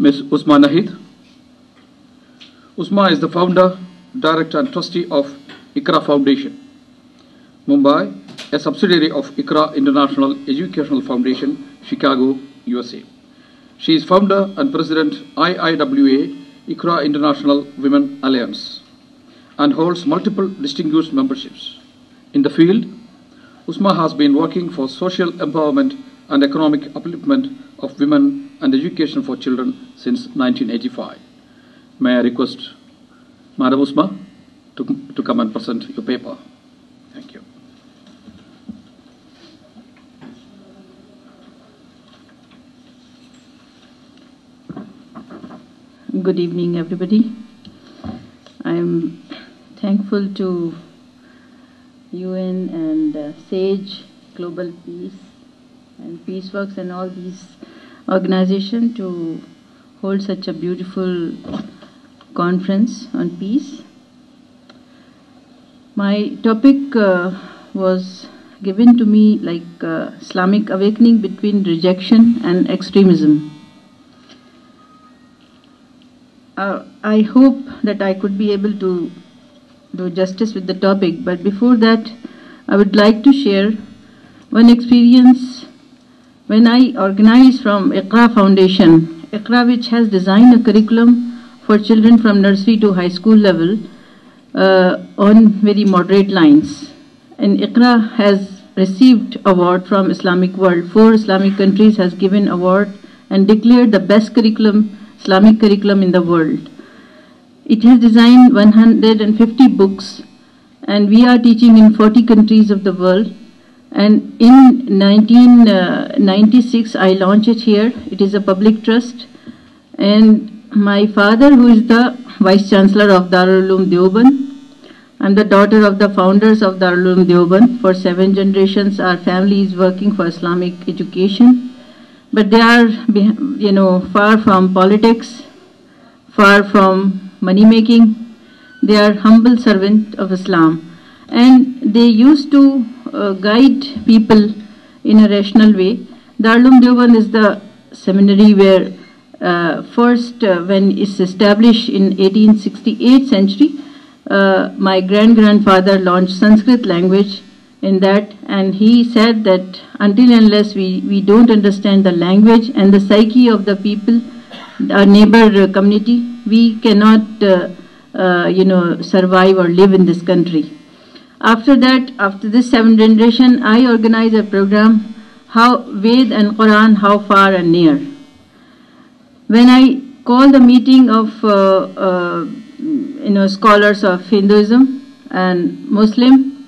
Ms. Usma Nahid. Usma is the founder, director and trustee of ICRA Foundation, Mumbai, a subsidiary of ICRA International Educational Foundation, Chicago, USA. She is founder and president IIWA, ICRA International Women Alliance, and holds multiple distinguished memberships. In the field, Usma has been working for social empowerment and economic upliftment of women and education for children since 1985. May I request Madam Usma to come and present your paper. Thank you. Good evening, everybody. I am thankful to UN and SAGE, Global Peace, and Peaceworks and all these organizations to hold such a beautiful conference on peace. My topic was given to me like Islamic awakening between rejection and extremism. I hope that I could be able to do justice with the topic, but before that, I would like to share one experience when I organized from ICRA Foundation, ICRA which has designed a curriculum for children from nursery to high school level on very moderate lines. And ICRA has received award from Islamic world. 4 Islamic countries has given award and declared the best curriculum, Islamic curriculum in the world. It has designed 150 books, and we are teaching in 40 countries of the world. And in 1996, I launched it here. It is a public trust. And my father, who is the Vice Chancellor of Darul Uloom Deoband, I'm the daughter of the founders of Darul Uloom Deoband. For 7 generations, our family is working for Islamic education. But they are, far from politics, far from money making. They are humble servant of Islam, and they used to guide people in a rational way. Darul Uloom Deoband is the seminary where first, when it's established in 1868 century, my grandfather launched Sanskrit language in that, and he said that until and unless we don't understand the language and the psyche of the people, our neighbor community, we cannot survive or live in this country. After that, after this 7th generation, I organized a program, how Ved and Quran, how far and near. When I called the meeting of scholars of Hinduism and Muslim,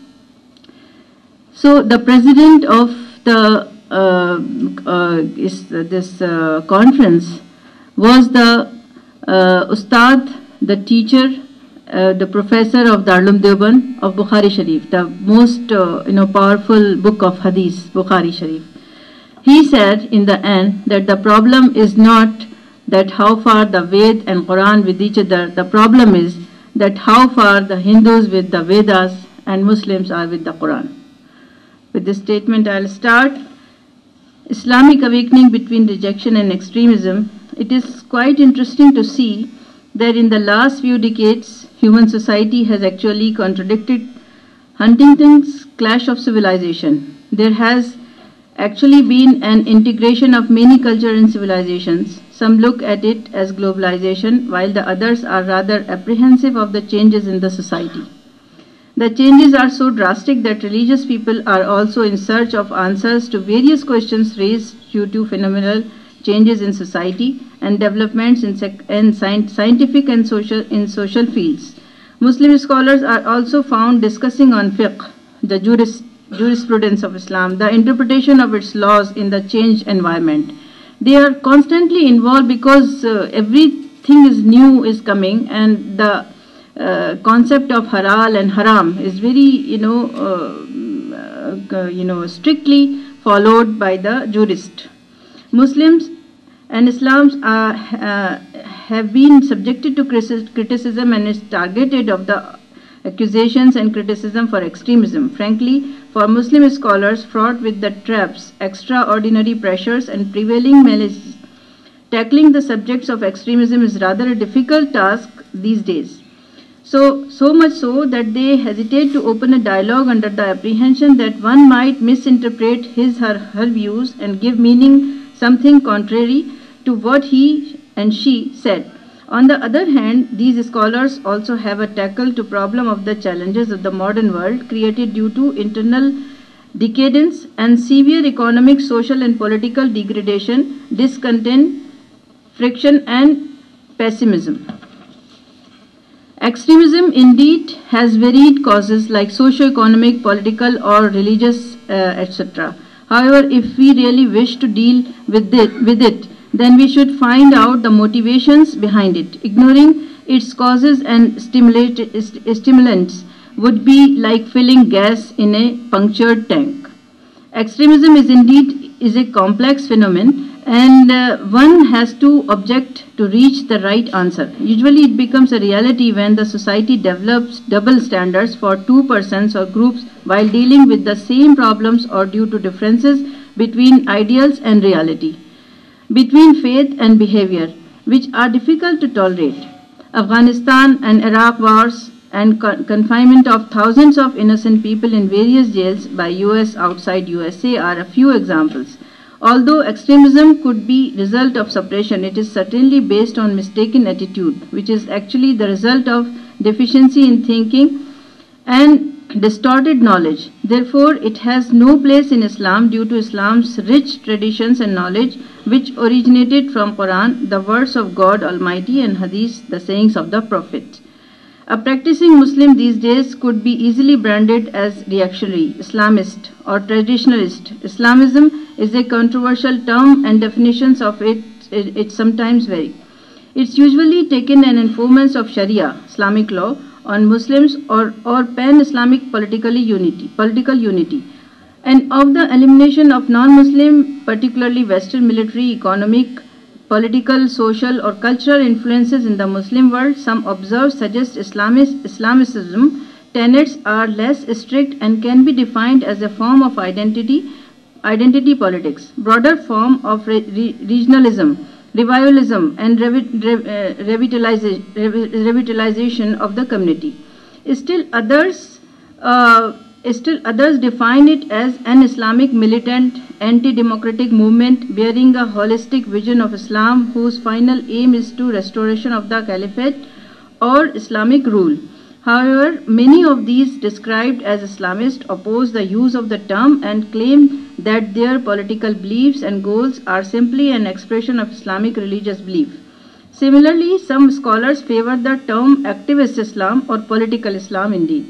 so the president of the this conference was the Ustad, the teacher, the professor of Darul Uloom Deoband of Bukhari Sharif, the most powerful book of Hadith, Bukhari Sharif. He said in the end that the problem is not that how far the Ved and Quran with each other. The problem is that how far the Hindus with the Vedas and Muslims are with the Quran. With this statement, I'll start. Islamic awakening between rejection and extremism. It is quite interesting to see that in the last few decades, human society has actually contradicted Huntington's clash of civilization. There has actually been an integration of many cultures and civilizations. Some look at it as globalization, while the others are rather apprehensive of the changes in the society. The changes are so drastic that religious people are also in search of answers to various questions raised due to phenomenal changes in society and developments in scientific and social fields. Muslim scholars are also found discussing on fiqh, the jurisprudence of Islam, the interpretation of its laws in the changed environment. They are constantly involved because everything is new is coming, and the concept of halal and haram is very strictly followed by the jurist. Muslims and Islam have been subjected to criticism and is targeted of the accusations and criticism for extremism. Frankly, for Muslim scholars fraught with the traps, extraordinary pressures and prevailing malice tackling the subjects of extremism is rather a difficult task these days. So much so that they hesitate to open a dialogue under the apprehension that one might misinterpret his or her views and give meaning something contrary to what he and she said. On the other hand, these scholars also have a tackle to problem of the challenges of the modern world created due to internal decadence and severe economic, social and political degradation, discontent, friction and pessimism. Extremism indeed has varied causes like socio-economic, political or religious, etc. However, if we really wish to deal with it, then we should find out the motivations behind it. Ignoring its causes and stimulants would be like filling gas in a punctured tank. Extremism is indeed a complex phenomenon, and one has to object to reach the right answer. Usually it becomes a reality when the society develops double standards for two persons or groups while dealing with the same problems or due to differences between ideals and reality, between faith and behavior, which are difficult to tolerate. Afghanistan and Iraq wars and confinement of thousands of innocent people in various jails by US outside USA are a few examples. Although extremism could be result of suppression, it is certainly based on mistaken attitude, which is actually the result of deficiency in thinking and distorted knowledge. Therefore, it has no place in Islam due to Islam's rich traditions and knowledge, which originated from Quran, the words of God Almighty, and Hadith, the sayings of the Prophet. A practicing Muslim these days could be easily branded as reactionary, Islamist or traditionalist. Islamism is a controversial term and definitions of it sometimes vary. It's usually taken an informants of Sharia, Islamic law, on Muslims or pan-Islamic political unity, and of the elimination of non-Muslim, particularly Western military, economic, political, social or cultural influences in the Muslim world. Some observers suggest Islamism tenets are less strict and can be defined as a form of identity politics, broader form of regionalism, revivalism and revitalization of the community. Still others define it as an Islamic militant, anti-democratic movement bearing a holistic vision of Islam whose final aim is to restoration of the caliphate or Islamic rule. However, many of these described as Islamist oppose the use of the term and claim that their political beliefs and goals are simply an expression of Islamic religious belief. Similarly, some scholars favor the term activist Islam or political Islam indeed.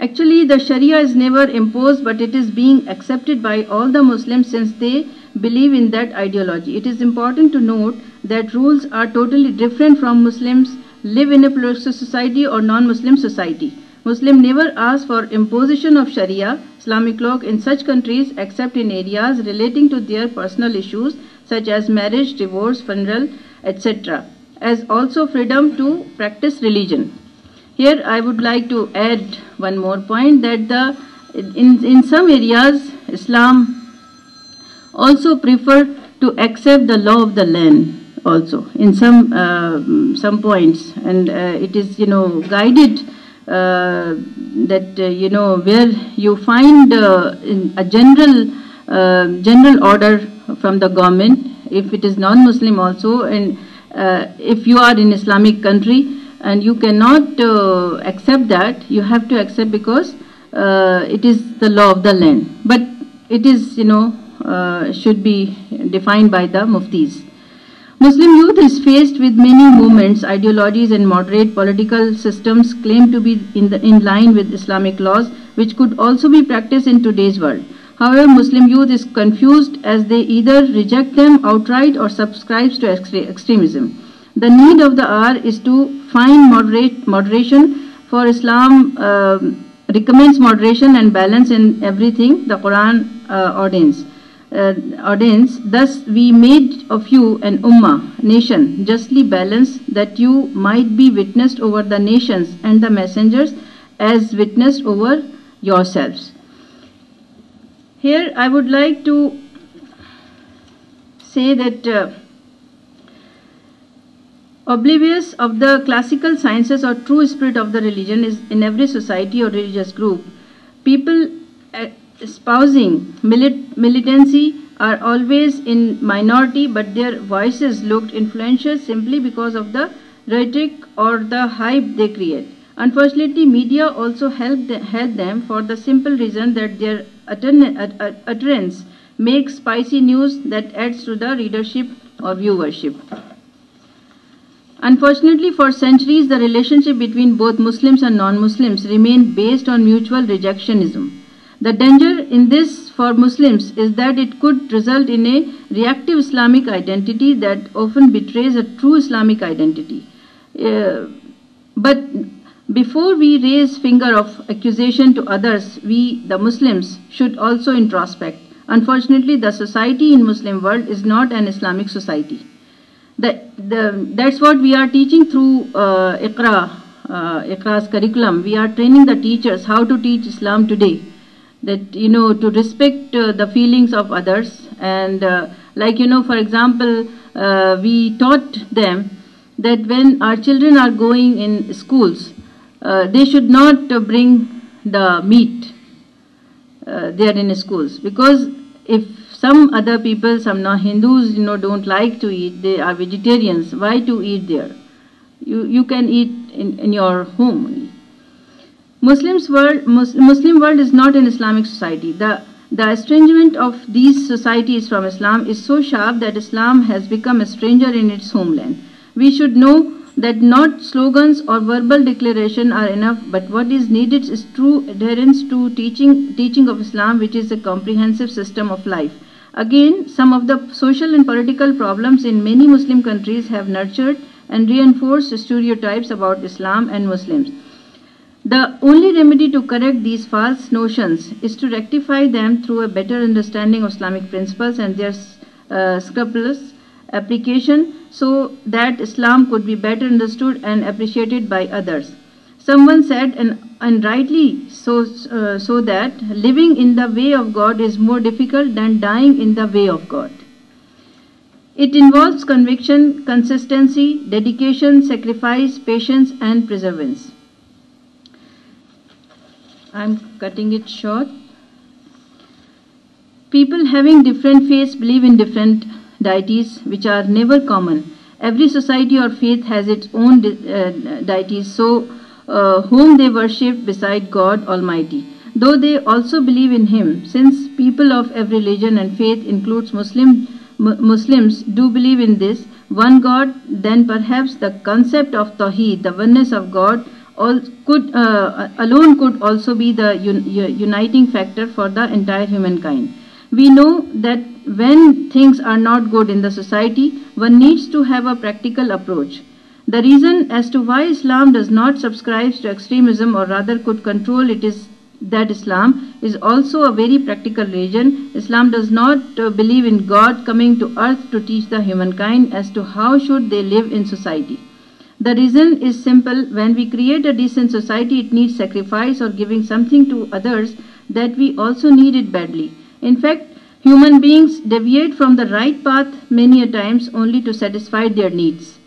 Actually, the Sharia is never imposed, but it is being accepted by all the Muslims since they believe in that ideology. It is important to note that rules are totally different from Muslims live in a pluralistic society or non-Muslim society. Muslims never ask for imposition of Sharia, Islamic law in such countries except in areas relating to their personal issues such as marriage, divorce, funeral, etc., as also freedom to practice religion. Here I would like to add one more point that in some areas Islam also prefer to accept the law of the land also in some points, and it is guided that where you find in a general order from the government if it is non-Muslim also, and if you are in Islamic country and you cannot accept that, you have to accept because it is the law of the land, but it is should be defined by the muftis. Muslim youth is faced with many movements, ideologies and moderate political systems claim to be in line with Islamic laws, which could also be practiced in today's world. However, Muslim youth is confused as they either reject them outright or subscribes to extremism. The need of the hour is to find moderation, for Islam recommends moderation and balance in everything the Quran ordains. Thus we made of you an ummah, nation, justly balanced, that you might be witnessed over the nations and the messengers as witnessed over yourselves. Here I would like to say that Oblivious of the classical sciences or true spirit of the religion is in every society or religious group. People espousing militancy are always in minority, but their voices looked influential simply because of the rhetoric or the hype they create. Unfortunately, media also help them for the simple reason that their utterance makes spicy news that adds to the readership or viewership. Unfortunately, for centuries, the relationship between both Muslims and non-Muslims remained based on mutual rejectionism. The danger in this for Muslims is that it could result in a reactive Islamic identity that often betrays a true Islamic identity. But before we raise finger of accusation to others, we, the Muslims, should also introspect. Unfortunately, the society in Muslim world is not an Islamic society. That's what we are teaching through Iqra's curriculum. We are training the teachers how to teach Islam today. That, to respect the feelings of others. And for example, we taught them that when our children are going in schools, they should not bring the meat there in schools, because if some other people, some Hindus, don't like to eat, they are vegetarians, why to eat there? You can eat in your home only. Muslim world is not an Islamic society. The estrangement of these societies from Islam is so sharp that Islam has become a stranger in its homeland. We should know that not slogans or verbal declaration are enough, but what is needed is true adherence to teaching of Islam, which is a comprehensive system of life. Again, some of the social and political problems in many Muslim countries have nurtured and reinforced stereotypes about Islam and Muslims. The only remedy to correct these false notions is to rectify them through a better understanding of Islamic principles and their scrupulous application, so that Islam could be better understood and appreciated by others. Someone said, and rightly so, that living in the way of God is more difficult than dying in the way of God. It involves conviction, consistency, dedication, sacrifice, patience, and perseverance. I'm cutting it short. People having different faiths believe in different deities which are never common. Every society or faith has its own deities, so whom they worship beside God Almighty, though they also believe in Him. Since people of every religion and faith includes Muslims do believe in this one God, then perhaps the concept of Tawheed, the oneness of God, alone could also be the uniting factor for the entire humankind. We know that when things are not good in the society, one needs to have a practical approach. The reason as to why Islam does not subscribe to extremism, or rather could control it, is that Islam is also a very practical religion. Islam does not believe in God coming to earth to teach the humankind as to how should they live in society. The reason is simple. When we create a decent society, it needs sacrifice or giving something to others that we also need it badly. In fact, human beings deviate from the right path many a times only to satisfy their needs.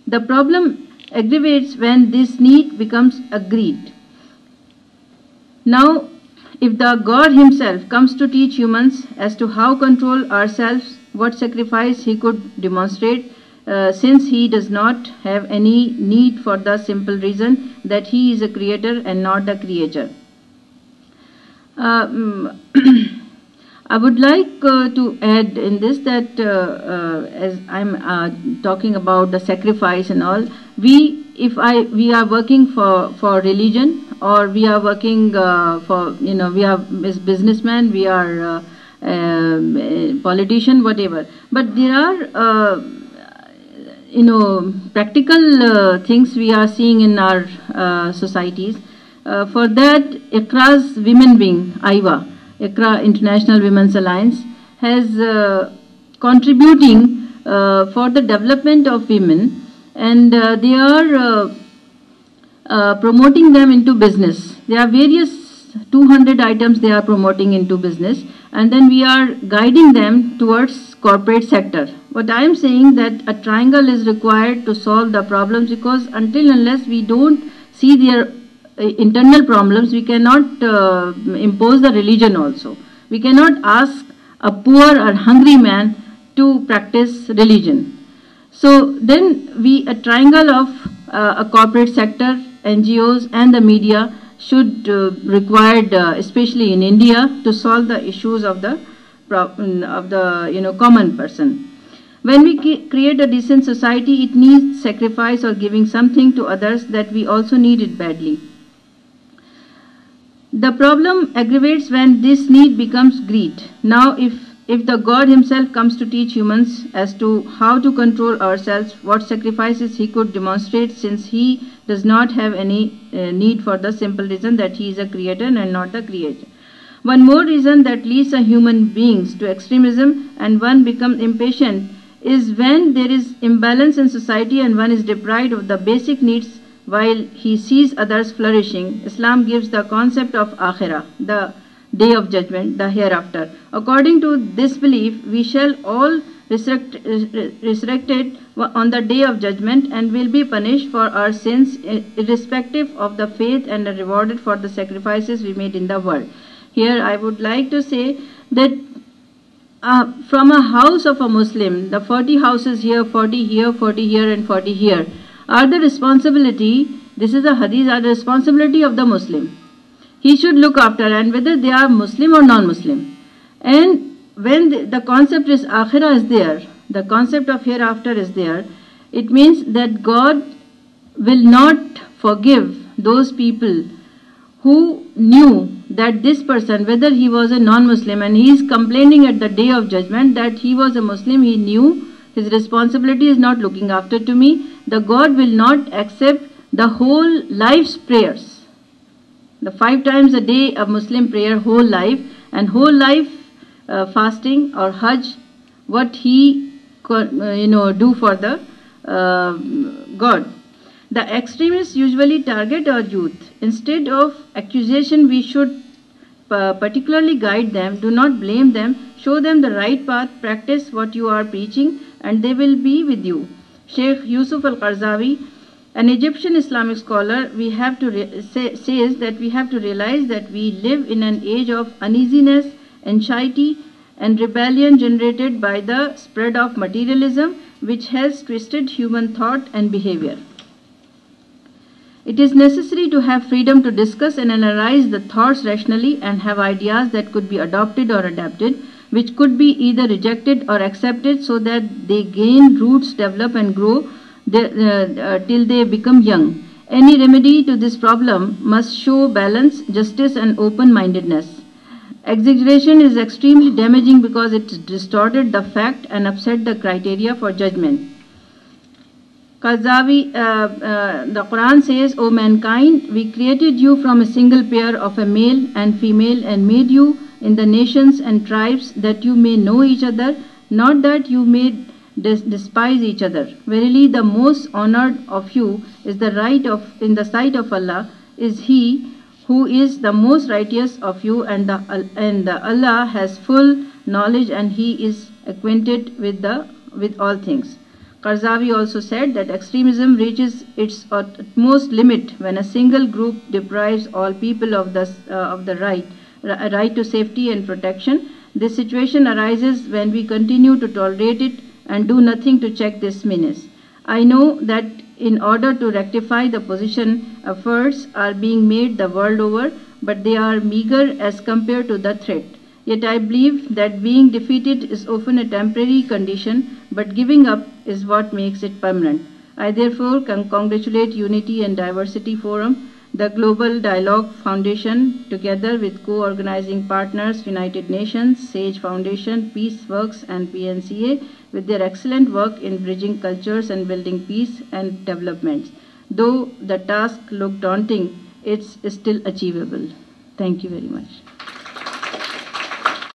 The problem aggravates when this need becomes a greed. Now, if the God Himself comes to teach humans as to how control ourselves, what sacrifice He could demonstrate, since He does not have any need, for the simple reason that He is a creator and not a creature. I would like to add in this that as I'm talking about the sacrifice and all, we are working for religion, or we are working for, we are businessmen, we are politician, whatever. But there are practical things we are seeing in our societies. For that, Iqra's women wing, IWA, Iqra International Women's Alliance, has contributing for the development of women, and they are promoting them into business. There are various 200 items they are promoting into business, and then we are guiding them towards corporate sector. What I am saying that a triangle is required to solve the problems, because until unless we don't see their internal problems, we cannot impose the religion also. We cannot ask a poor or hungry man to practice religion. So then a triangle of a corporate sector, NGOs and the media should required, especially in India, to solve the issues of the common person. When we create a decent society, it needs sacrifice or giving something to others that we also need it badly. The problem aggravates when this need becomes greed. Now, if the God himself comes to teach humans as to how to control ourselves, what sacrifices he could demonstrate, since he does not have any need for the simple reason that he is a creator and not the creator. One more reason that leads a human beings to extremism and one becomes impatient is when there is imbalance in society and one is deprived of the basic needs while he sees others flourishing. Islam gives the concept of akhirah, the day of judgment, the hereafter. According to this belief, we shall all resurrected on the day of judgment and will be punished for our sins irrespective of the faith and rewarded for the sacrifices we made in the world. Here I would like to say that from a house of a Muslim, the 40 houses here, 40 here, 40 here and 40 here are the responsibility, this is a hadith, are the responsibility of the Muslim. He should look after, and whether they are Muslim or non-Muslim. And when the concept is akhirah is there, the concept of hereafter is there, it means that God will not forgive those people who knew that this person, whether he was a non-Muslim, and he is complaining at the day of judgment that he was a Muslim, he knew his responsibility is not looking after to me. The God will not accept the whole life's prayers. The 5 times a day of Muslim prayer, whole life, and whole life fasting or Hajj, what he do for the God. The extremists usually target our youth. Instead of accusation, we should particularly guide them. Do not blame them. Show them the right path. Practice what you are preaching, and they will be with you. Sheikh Yusuf Al-Qaradawi, an Egyptian Islamic scholar, says that we have to realize that we live in an age of uneasiness, anxiety, and rebellion generated by the spread of materialism, which has twisted human thought and behavior. It is necessary to have freedom to discuss and analyze the thoughts rationally and have ideas that could be adopted or adapted, which could be either rejected or accepted so that they gain roots, develop and grow till they become young. Any remedy to this problem must show balance, justice and open-mindedness. Exaggeration is extremely damaging because it distorted the fact and upset the criteria for judgment. Qaradawi, the Quran says, O mankind, we created you from a single pair of a male and female and made you in the nations and tribes that you may know each other, not that you may despise each other. Verily, the most honored of you is in the sight of Allah is He who is the most righteous of you, and Allah has full knowledge and He is acquainted with all things. Qaradawi also said that extremism reaches its utmost limit when a single group deprives all people of the right to safety and protection. This situation arises when we continue to tolerate it and do nothing to check this menace. I know that in order to rectify the position, efforts are being made the world over, but they are meager as compared to the threat. Yet I believe that being defeated is often a temporary condition, but giving up is what makes it permanent. I therefore congratulate Unity and Diversity Forum, the Global Dialogue Foundation, together with co-organizing partners United Nations, SAGE Foundation, Peaceworks and PNCA, with their excellent work in bridging cultures and building peace and development. Though the task looked daunting, it's still achievable. Thank you very much.